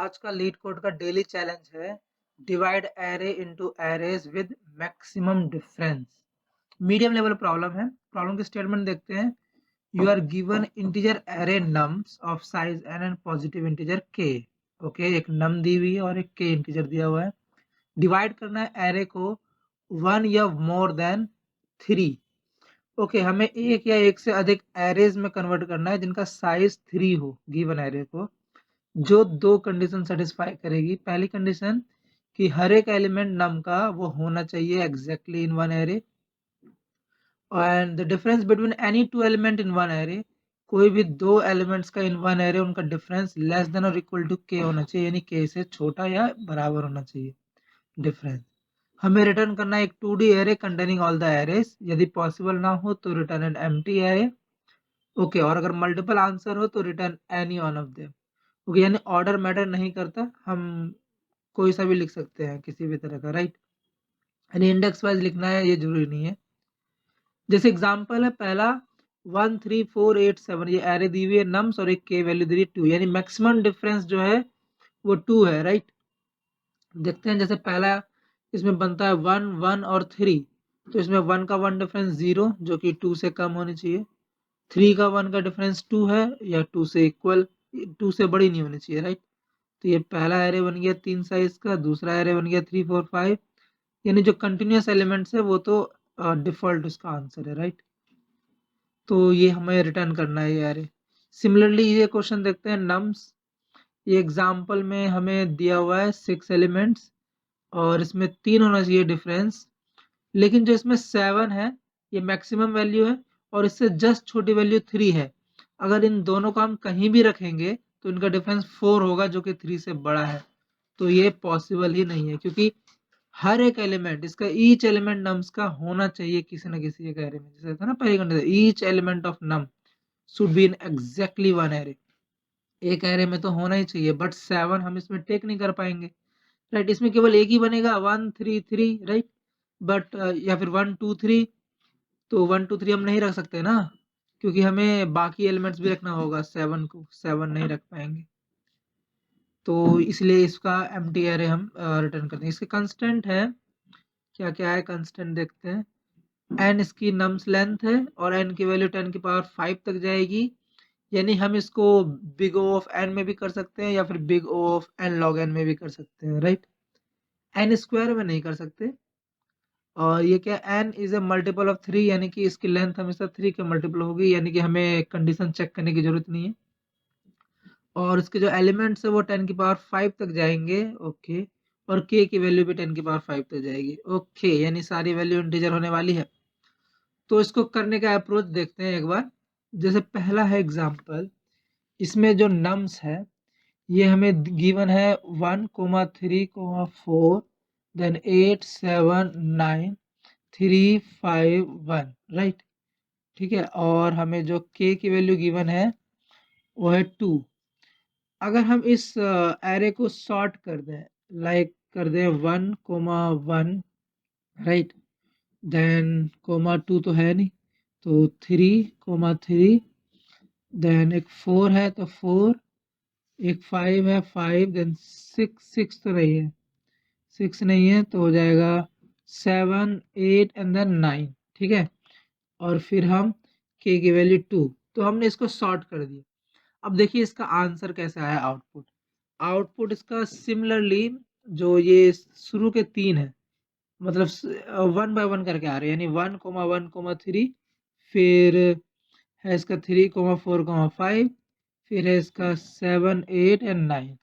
आज का LeetCode का डेली चैलेंज है divide array into arrays with maximum difference. Medium level problem है। प्रॉब्लम की स्टेटमेंट देखते हैं। You are given integer array nums of size N and positive integer K. Okay, एक num दी हुई है और एक के इंटीजर दिया हुआ है। डिवाइड करना है एरे को 1 या मोर देन 3। ओके, हमें एक या एक से अधिक एरेज में कन्वर्ट करना है जिनका साइज 3 हो गिवन एरे को, जो दो कंडीशन सेटिस्फाई करेगी। पहली कंडीशन कि हर एक एलिमेंट नम का वो होना चाहिए exactly in one array, and the difference between any two element in one array, कोई भी दो एलिमेंट्स का इन वन एरे उनका डिफरेंस लेस देन और इक्वल टू के होना चाहिए, यानी के से छोटा या बराबर होना चाहिए डिफरेंस। हमें रिटर्न करना है एक 2D array containing all the arrays. यदि पॉसिबल ना हो तो return an empty array. Okay, और अगर मल्टीपल आंसर हो तो return any one of them. Okay, यानी ऑर्डर मैटर नहीं करता, हम कोई सा भी लिख सकते हैं किसी भी तरह का, राइट। यानी इंडेक्स वाइज लिखना है ये जरूरी नहीं है। जैसे एग्जांपल है पहला 1 3 4 8 7, ये एरे दी हुई है नम्स और एक के वैल्यू दी हुई है 2, यानी मैक्सिमम डिफरेंस जो है वो 2 है, राइट। देखते हैं जैसे पहला इसमें बनता है 1 1 और 3, तो इसमें 1 का 1 डिफरेंस 0 जो कि 2 से कम होनी चाहिए। 3 का 1 का डिफरेंस 2 है या 2 से इक्वल, 2 से बड़ी नहीं होनी चाहिए, राइट। तो ये पहला एरे बन गया 3 साइज का, दूसरा एरे बन गया 3 4 5, यानी जो कंटिन्यूअस एलिमेंट्स है वो तो डिफॉल्ट उसका आंसर है, राइट। तो ये हमें रिटर्न करना है ये एरे। सिमिलरली ये क्वेश्चन देखते हैं नम्स। ये एग्जांपल में हमें दिया हुआ है 6 एलिमेंट्स और इसमें 3 होना चाहिए डिफरेंस, लेकिन जो इसमें 7 है ये मैक्सिमम वैल्यू है और इससे जस्ट छोटी वैल्यू 3 है। अगर इन दोनों को हम कहीं भी रखेंगे तो इनका डिफरेंस 4 होगा जो कि 3 से बड़ा है। तो ये पॉसिबल ही नहीं है, क्योंकि हर एक एलिमेंट, इसका ईच एलिमेंट नम्स का होना चाहिए किसी ना किसी एक एरे में। जैसे था ना पहली condition, each element of num should be in exactly one array. एक एरे में तो होना ही चाहिए, बट 7 हम इसमें टेक नहीं कर पाएंगे, राइट। इसमें केवल एक ही बनेगा 1 3 3, राइट। बट या फिर 1 2 3, तो 1 2 3 हम नहीं रख सकते ना, क्योंकि हमें बाकी एलिमेंट्स भी रखना होगा। 7 को 7 नहीं रख पाएंगे, तो इसलिए इसका एम्प्टी एरे हम रिटर्न करते हैं। इसके कंस्टेंट है, क्या क्या है कंस्टेंट देखते हैं। एन इसकी नम्स लेंथ है और एन की वैल्यू 10 की पावर 5 तक जाएगी, यानी हम इसको बिग ओ ऑफ एन में भी कर सकते हैं या फिर big O of N log N में भी कर सकते हैं, राइट। एन स्क्वायर में नहीं कर सकते। और ये क्या, N is a multiple of 3, यानी कि इसकी लेंथ हमेशा 3 के मल्टीपल होगी, यानी कि हमें कंडीशन चेक करने की जरूरत नहीं है। और इसके जो एलिमेंट्स है वो 10 की पावर 5 तक जाएंगे, ओके। और के की वैल्यू भी 10 की पावर 5 तक जाएगी, ओके, यानी सारी वैल्यू इंटीजर होने वाली है। तो इसको करने का अप्रोच देखते हैं एक बार। जैसे पहला है एग्जांपल, इसमें जो नम्स है ये हमें गिवन है 1 3 4 देन 8 7 9 3 5 1, राइट। ठीक है, और हमें जो के की वैल्यू गिवन है वो है 2। अगर हम इस एरे को सॉर्ट कर दें, लाइक कर दें 1 1, राइट, देन 2 तो है नहीं, तो 3 3, देन एक 4 है तो 4, एक 5 है 5, देन 6 तो नहीं है, 6 नहीं है तो हो जाएगा 7 8 एंड देन 9, ठीक है। और फिर हम के की वैल्यू 2, तो हमने इसको सॉर्ट कर दिया। अब देखिए इसका आंसर कैसा आया आउटपुट। आउटपुट इसका सिमिलरली जो ये शुरू के 3 है, मतलब 1 बाय 1 करके आ रहे हैं, यानी 1 1 3, फिर है इसका 3 4 5, फिर है इसका 7 8 एंड 9,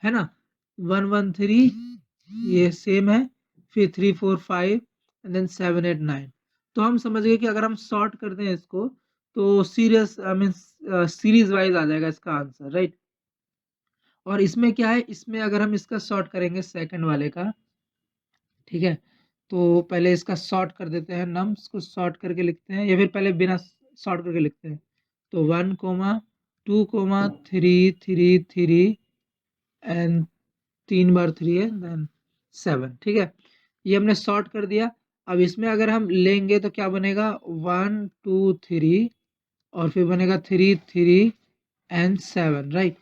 है ना। 1 1 3 ये सेम है, फिर 3 4 5 एंड देन 7 8 9। तो हम समझ गए कि अगर हम सॉर्ट करते हैं इसको तो serious I mean series wise आ जाएगा इसका आंसर, राइट। और इसमें क्या है, इसमें अगर हम इसका सॉर्ट करेंगे सेकंड वाले का, ठीक है, तो पहले इसका सॉर्ट कर देते हैं, नम्स को सॉर्ट करके लिखते हैं या फिर पहले बिना सॉर्ट करके लिखते हैं। तो 1 2 3 3 3 एंड 3 बार 3 है देन 7, ठीक है, ये हमने सॉर्ट कर दिया। अब इसमें अगर हम लेंगे तो क्या बनेगा 1 2 3 और फिर बनेगा 3 3 एंड 7, राइट।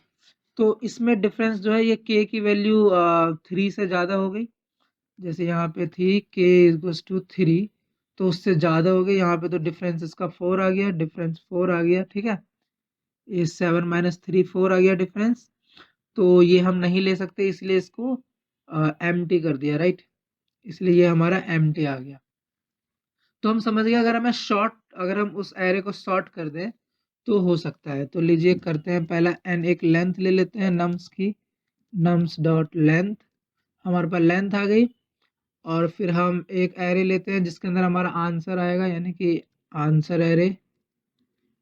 तो इसमें डिफरेंस जो है ये k की वैल्यू 3 से ज़्यादा हो गई, जैसे यहाँ पे थी k इक्वल्स टू 3, तो उससे ज़्यादा हो गई यहाँ पे, तो डिफरेंस इसका 4 आ गया, डिफरेंस 4 आ गया, ठीक है। ये 7 माइनस 3 4 आ गया डिफरेंस, तो ये हम नहीं ले सकते, इसलिए इसको एम्प्टी कर दिया, राइट, इसलिए ये हमारा एम्प्टी आ गया। तो हम समझ गए अगर हम उस एरे को सॉर्ट कर दें तो हो सकता है। तो लीजिए करते हैं, पहला n एक लेंथ ले लेते हैं नम्स की, नम्स डॉट लेंथ, हमारे पास लेंथ आ गई। और फिर हम एक एरे लेते हैं जिसके अंदर हमारा आंसर आएगा, यानी कि आंसर एरे,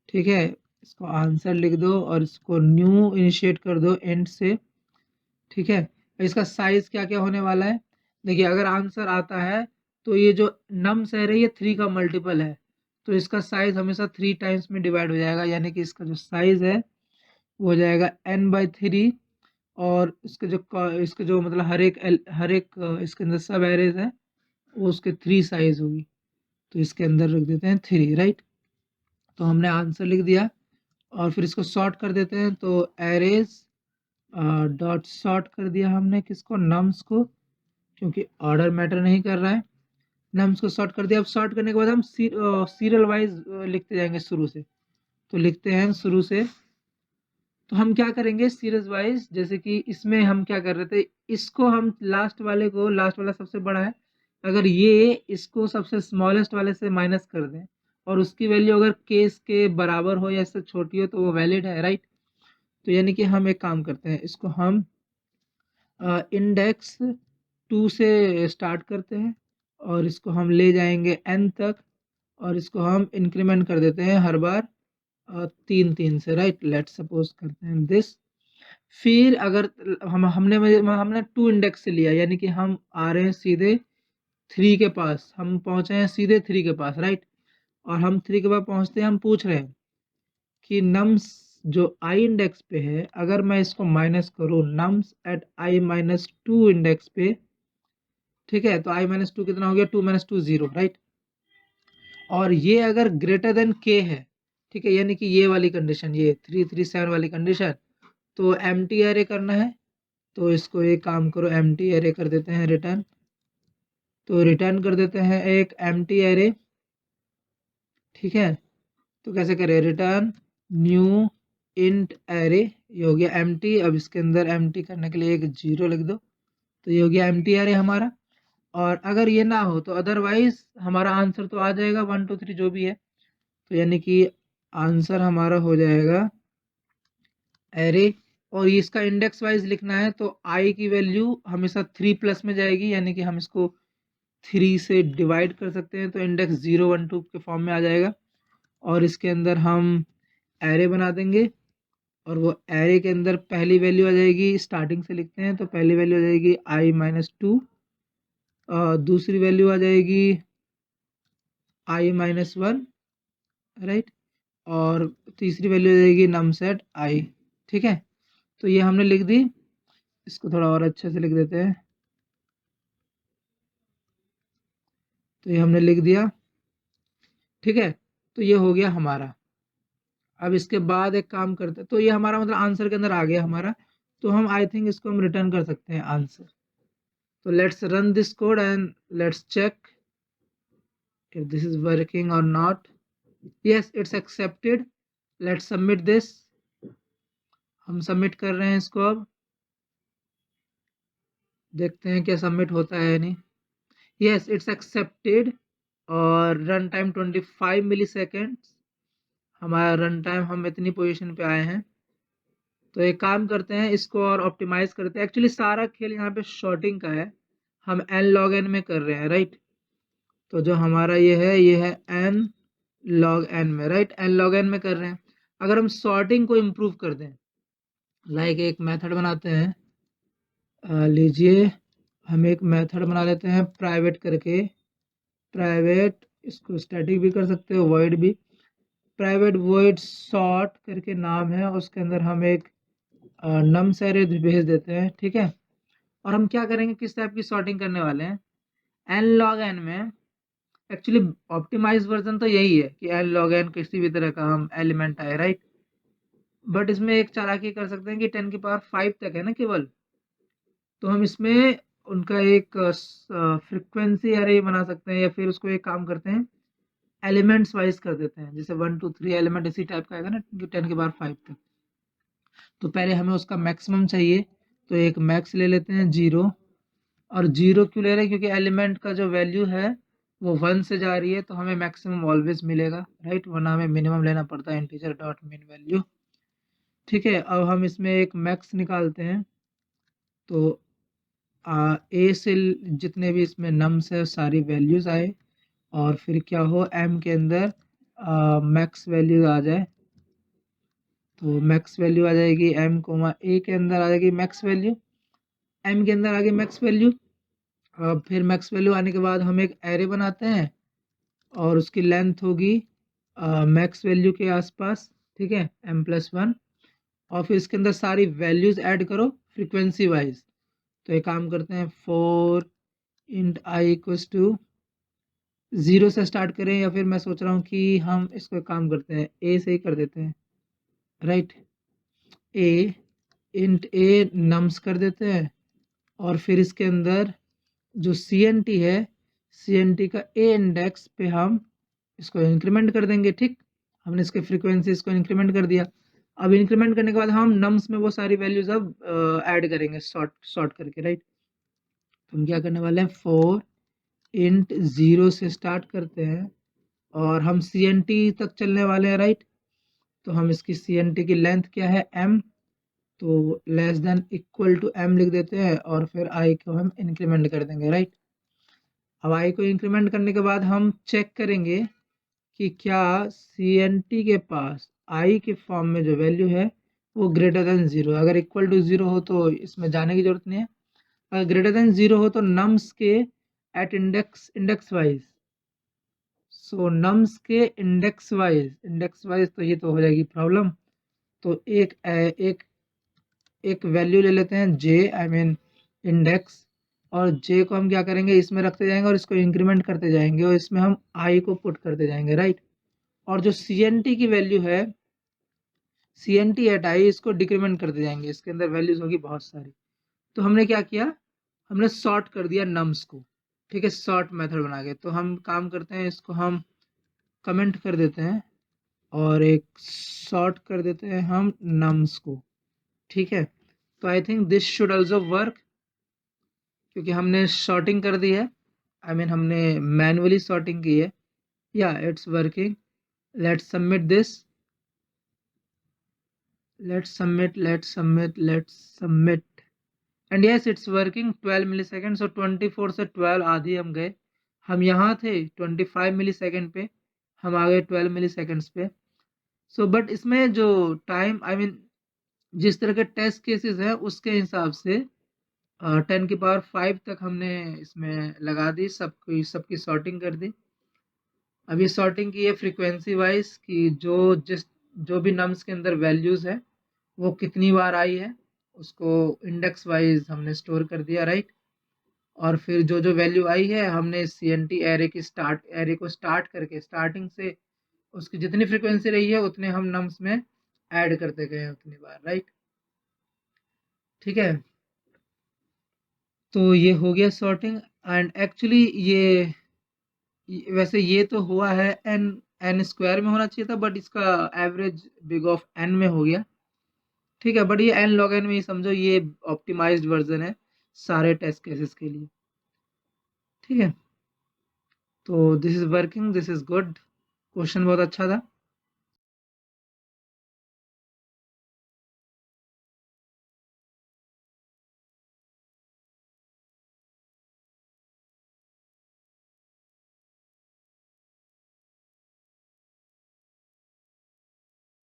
ठीक है। इसको आंसर लिख दो और इसको न्यू इनिशिएट कर दो एंड से, ठीक है। इसका साइज क्या क्या होने वाला है, देखिए अगर आंसर आता है तो ये जो नम्स एरे ये 3 का मल्टीपल है, तो इसका साइज हमेशा 3 टाइम्स में डिवाइड हो जाएगा, यानी कि इसका जो साइज है वो हो जाएगा n/3। और इसके जो मतलब हर एक इसके अंदर सब एरेज है वो उसके 3 साइज होगी, तो इसके अंदर रख देते हैं 3, राइट। तो हमने आंसर लिख दिया और फिर इसको सॉर्ट कर देते हैं, तो एरेज डॉट सॉर्ट कर दिया हमने किसको, नम्स को, क्योंकि ऑर्डर मैटर नहीं कर रहा है। नम्स को सॉर्ट कर दिया। अब सॉर्ट करने के बाद हम सीरियल वाइज लिखते जाएंगे शुरू से, तो लिखते हैं शुरू से। तो हम क्या करेंगे सीरीज वाइज, जैसे कि इसमें हम क्या कर रहे थे, इसको हम लास्ट वाला सबसे बड़ा है, अगर ये इसको सबसे स्मॉलेस्ट वाले से माइनस कर दें और उसकी वैल्यू अगर केस के बराबर हो या इससे छोटी हो तो वो वैलिड है, राइट। तो यानी कि हम एक काम करते हैं, इसको हम इंडेक्स 2 से स्टार्ट करते हैं और इसको हम ले जाएंगे n तक, और इसको हम इंक्रीमेंट कर देते हैं हर बार 3 से, राइट। लेट्स सपोज करते हैं दिस। फिर अगर हमने 2 इंडेक्स से लिया, यानी कि हम आ रहे हैं सीधे 3 के पास, हम पहुंचे हैं सीधे 3 के पास, राइट। और हम 3 के पास पहुंचते हैं, हम पूछ रहे हैं कि नम्स जो आई इंडेक्स पे है, अगर मैं इसको माइनस करूँ नम्स एट i-2 इंडेक्स पे, ठीक है, तो i-2 कितना हो गया, 2 - 2 0, राइट। और ये अगर ग्रेटर देन k है, ठीक है, यानी कि ये वाली कंडीशन, ये 337 वाली कंडीशन, तो एम्प्टी एरे करना है। तो इसको एक काम करो, एम्प्टी एरे कर देते हैं रिटर्न, तो रिटर्न कर देते हैं एक एम्प्टी एरे, ठीक है। तो कैसे करें, रिटर्न न्यू इंट एरे, ये हो गया एम्प्टी। अब इसके अंदर एम्प्टी करने के लिए एक 0 लिख दो, तो ये हो गया एम्प्टी एरे हमारा। और अगर ये ना हो तो अदरवाइज हमारा आंसर तो आ जाएगा 1 2 3 जो भी है, तो यानी कि आंसर हमारा हो जाएगा एरे। और इसका इंडेक्स वाइज लिखना है, तो आई की वैल्यू हमेशा 3 प्लस में जाएगी, यानी कि हम इसको 3 से डिवाइड कर सकते हैं, तो इंडेक्स 0 1 2 के फॉर्म में आ जाएगा। और इसके अंदर हम एरे बना देंगे, और वो एरे के अंदर पहली वैल्यू आ जाएगी, स्टार्टिंग से लिखते हैं, तो पहली वैल्यू आ जाएगी i-2, दूसरी वैल्यू आ जाएगी i-1, राइट। और तीसरी वैल्यू आ जाएगी नमसेट i, ठीक है। तो ये हमने लिख दी, इसको थोड़ा और अच्छे से लिख देते हैं, तो ये हमने लिख दिया, ठीक है। तो ये हो गया हमारा। अब इसके बाद एक काम करते हैं, तो ये हमारा मतलब आंसर के अंदर आ गया हमारा, तो हम आई थिंक इसको हम रिटर्न कर सकते हैं आंसर। तो let's run this code and let's check if this is working or not. Yes, it's accepted. Let's submit this. हम सबमिट कर रहे हैं इसको, अब देखते हैं क्या सबमिट होता है या नहीं। Yes, it's accepted. और रन टाइम 25 मिली सेकेंड्स हमारा रन टाइम, हम इतनी पोजीशन पे आए हैं। तो एक काम करते हैं, इसको और ऑप्टिमाइज करते हैं। एक्चुअली सारा खेल यहाँ पे शॉर्टिंग का है, हम n log n में कर रहे हैं, राइट। तो जो हमारा ये है n log n में, राइट, n log n में कर रहे हैं। अगर हम सॉर्टिंग को इम्प्रूव कर दें, लाइक एक मेथड बनाते हैं, लीजिए हम एक मेथड बना लेते हैं प्राइवेट करके, प्राइवेट, इसको स्टैटिक भी कर सकते हो, वॉइड भी, प्राइवेट वॉइड सॉर्ट करके नाम है, उसके अंदर हम एक नम्स एरे भेज देते हैं, ठीक है। और हम क्या करेंगे, किस टाइप की सॉर्टिंग करने वाले हैं, n log n में। एक्चुअली ऑप्टिमाइज वर्जन तो यही है कि n log n किसी भी तरह का हम एलिमेंट आए, राइट। बट इसमें एक चालाकी कर सकते हैं कि 10 की पावर 5 तक है ना केवल, तो हम इसमें उनका एक फ्रीक्वेंसी अरे बना सकते हैं, या फिर उसको एक काम करते हैं एलिमेंट्स वाइज कर देते हैं, जैसे 1 2 3 एलिमेंट इसी टाइप का आएगा ना 10 की पावर 5 तक। तो पहले हमें उसका मैक्सिमम चाहिए, तो एक मैक्स ले लेते हैं 0। और 0 क्यों ले रहे हैं, क्योंकि एलिमेंट का जो वैल्यू है वो 1 से जा रही है, तो हमें मैक्सिमम ऑलवेज मिलेगा, राइट, वरना हमें मिनिमम लेना पड़ता है इंटीजर डॉट मिन वैल्यू। ठीक है, अब हम इसमें एक मैक्स निकालते हैं, तो ए से जितने भी इसमें नम्स है सारी वैल्यूज आए, और फिर क्या हो एम के अंदर मैक्स वैल्यू आ जाए, तो मैक्स वैल्यू आ जाएगी एम कोमा ए के अंदर आ जाएगी मैक्स वैल्यू, एम के अंदर आ गई मैक्स वैल्यू। अब फिर मैक्स वैल्यू आने के बाद हम एक एरे बनाते हैं, और उसकी लेंथ होगी मैक्स वैल्यू के आसपास, ठीक है, m+1, और फिर इसके अंदर सारी वैल्यूज ऐड करो फ्रीक्वेंसी वाइज। तो एक काम करते हैं 4 int i इक्वल्स टू 0 से स्टार्ट करें, या फिर मैं सोच रहा हूँ कि हम इसको एक काम करते हैं a से ही कर देते हैं, right, a int a nums कर देते हैं, और फिर इसके अंदर जो CNT है CNT का a इंडेक्स पे हम इसको इंक्रीमेंट कर देंगे। ठीक, हमने इसके फ्रीक्वेंसी इसको इंक्रीमेंट कर दिया। अब इंक्रीमेंट करने के बाद हम नम्स में वो सारी वैल्यूज अब ऐड करेंगे सॉर्ट करके, राइट। तो हम क्या करने वाले हैं 4 int 0 से स्टार्ट करते हैं, और हम CNT तक चलने वाले हैं, राइट। तो हम इसकी CNT की लेंथ क्या है m, तो less than equal to m लिख देते हैं, और फिर i को हम इंक्रीमेंट कर देंगे, राइट। अब i को इंक्रीमेंट करने के बाद हम चेक करेंगे कि क्या CNT के पास i के फॉर्म में जो वैल्यू है वो ग्रेटर देन 0, अगर इक्वल टू 0 हो तो इसमें जाने की जरूरत नहीं है, अगर ग्रेटर देन 0 हो तो नम्स के एट इंडेक्स वाइज, सो नम्स के इंडेक्स वाइज तो ये तो हो जाएगी प्रॉब्लम। तो एक वैल्यू ले लेते हैं j, आई मीन इंडेक्स, और j को हम क्या करेंगे इसमें रखते जाएंगे और इसको इंक्रीमेंट करते जाएंगे, और इसमें हम i को पुट करते जाएंगे, राइट। और जो CNT की वैल्यू है CNT एट i, इसको डिक्रीमेंट करते जाएंगे, इसके अंदर वैल्यूज होगी बहुत सारी। तो हमने क्या किया, हमने सॉर्ट कर दिया नम्स को, ठीक है, सॉर्ट मेथड बना के। तो हम काम करते हैं, इसको हम कमेंट कर देते हैं, और एक सॉर्ट कर देते हैं हम नम्स को, ठीक है। तो I think this should also work, क्योंकि हमने सॉर्टिंग कर दी है, आई मीन हमने मैनुअली सॉर्टिंग की है। या it's working, let's submit this, let's submit and yes it's working 12 millisecond. So 24 से 12 आधी हम गए, हम यहाँ थे 25 मिलीसेकंड पे, हम आ गए 12 मिलीसेकंड्स पे। सो बट इसमें जो टाइम, आई मीन जिस तरह के टेस्ट केसेस हैं उसके हिसाब से 10 की पावर 5 तक हमने इसमें लगा दी, सबकी सॉर्टिंग कर दी। अभी सॉर्टिंग की है फ्रीक्वेंसी वाइज कि जो भी नम्स के अंदर वैल्यूज है वो कितनी बार आई है, उसको इंडेक्स वाइज हमने स्टोर कर दिया, राइट। और फिर जो वैल्यू आई है हमने CNT एरे को स्टार्ट करके स्टार्टिंग से उसकी जितनी फ्रीक्वेंसी रही है उतने हम नम्स में ऐड करते गए उतनी बार, राइट। ठीक है, तो ये हो गया सॉर्टिंग। एंड एक्चुअली वैसे ये तो हुआ है एन स्क्वायर में होना चाहिए था, बट इसका एवरेज बिग ऑफ n में हो गया, ठीक है। बट ये n log n में ही समझो, ये ऑप्टिमाइज्ड वर्जन है सारे टेस्ट केसेस के लिए, ठीक है। तो this is working, this is good, question बहुत अच्छा था।